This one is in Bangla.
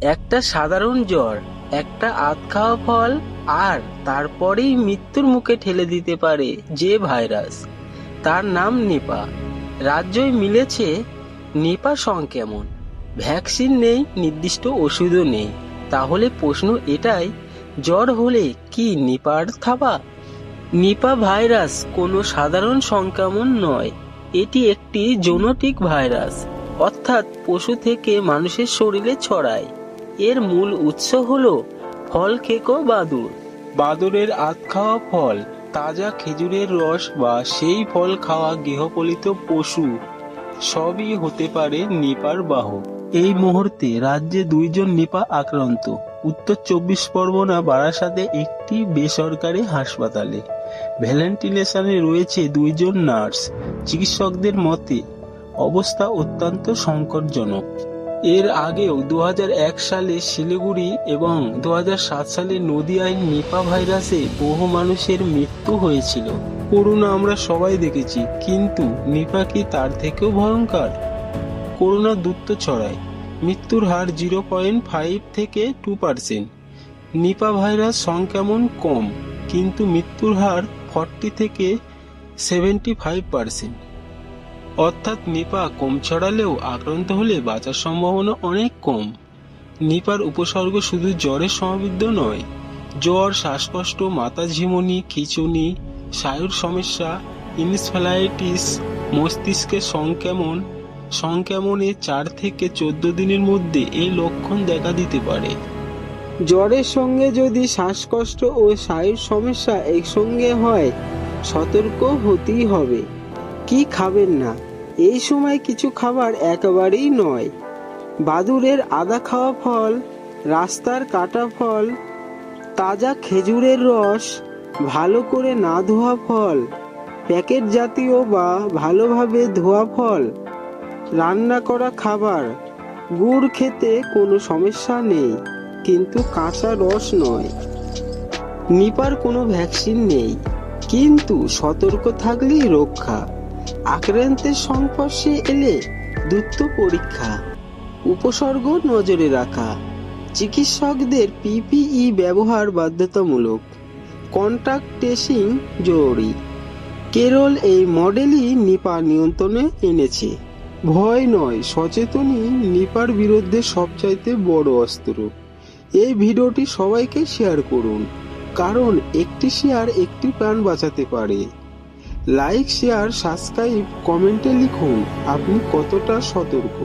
একটা সাধারণ জ্বর, একটা আধ খাওয়া ফল, আর তারপরেই মৃত্যুর মুখে ঠেলে দিতে পারে যে ভাইরাস, তার নাম নিপা। রাজ্যই মিলেছে, নিপা সংক্রমণ। ভ্যাকসিন নেই, নির্দিষ্ট ওষুধও নেই। তাহলে প্রশ্ন এটাই, জ্বর হলে কি নিপার থাবা? নিপা ভাইরাস কোনো সাধারণ সংক্রমণ নয়। এটি একটি জেনেটিক ভাইরাস, অর্থাৎ পশু থেকে মানুষের শরীরে ছড়ায়। এর মূল উৎস হলো ফল খেকো বাদুড়। বাদুড়ের আধ খাওয়া ফল, তাজা খেজুরের রস বা সেই ফল খাওয়া গৃহপালিত পশু সবই হতে পারে নিপার বাহক। এই মুহূর্তে রাজ্যে 2 জন নিপা আক্রান্ত। উত্তর 24 পরগনা বারাসাতে একটি বেসরকারি হাসপাতালে ভেন্টিলেশনে রয়েছে 2 জন নার্স। চিকিৎসকদের মতে অবস্থা অত্যন্ত সংকটজনক। এর আগেও 2001 সালে শিলিগুড়ি এবং 2007 সালে নদিয়ায় নিপা ভাইরাসে বহু মানুষের মৃত্যু হয়েছিল। করোনা আমরা সবাই দেখেছি, কিন্তু নিপা কি তার থেকেও ভয়ঙ্কর? করোনা দ্রুত ছড়ায়, মৃত্যুর হার 0.5 থেকে 2%। নিপা ভাইরাস সংক্রমণ কম, কিন্তু মৃত্যুর হার 40 থেকে 75%। অর্থাৎ নিপা কম ছড়ালেও আক্রান্ত হলে বাঁচার সম্ভাবনা অনেক কম। নিপার উপসর্গ শুধু জ্বরের সমৃদ্ধ নয়, জ্বর, শ্বাসকষ্ট, মাথা ঝিমুনি, খিঁচুনি, স্নায়ুর সমস্যা, ইনসেফ্যালাইটিস, মস্তিষ্কের সংক্রমণে 4 থেকে 14 দিনের মধ্যে এই লক্ষণ দেখা দিতে পারে। জ্বরের সঙ্গে যদি শ্বাসকষ্ট ও স্নায়ুর সমস্যা একসঙ্গে হয়, সতর্ক হতেই হবে। কি খাবেন না? এই সময় কিছু খাবার একেবারেই নয়। বাদুড়ের আধা খাওয়া ফল, রাস্তার কাটা ফল, তাজা খেজুরের রস, ভালো করে না ধোয়া ফল, প্যাকেট জাতীয় বা ভালোভাবে ধোয়া ফল, রান্না করা খাবার। গুড় খেতে কোনো সমস্যা নেই, কিন্তু কাঁচা রস নয়। নিপার কোনো ভ্যাকসিন নেই, কিন্তু সতর্ক থাকলেই রক্ষা। আক্রান্তের সংস্পর্শে এলে দ্রুত পরীক্ষা, উপসর্গ নজরে রাখা। চিকিৎসকদের পিপিই ব্যবহার বাধ্যতামূলক, কন্টাক্ট ট্রেসিং জরুরি। কেরল এই মডেলই নিপা নিয়ন্ত্রণে এনেছে। ভয় নয়, সচেতনই নিপার বিরুদ্ধে সবচাইতে বড় অস্ত্র। এই ভিডিওটি সবাইকে শেয়ার করুন, কারণ একটি শেয়ার একটি প্রাণ বাঁচাতে পারে। লাইক, শেয়ার, সাবস্ক্রাইব, কমেন্টে লিখুন আপনি কতটা সতর্ক।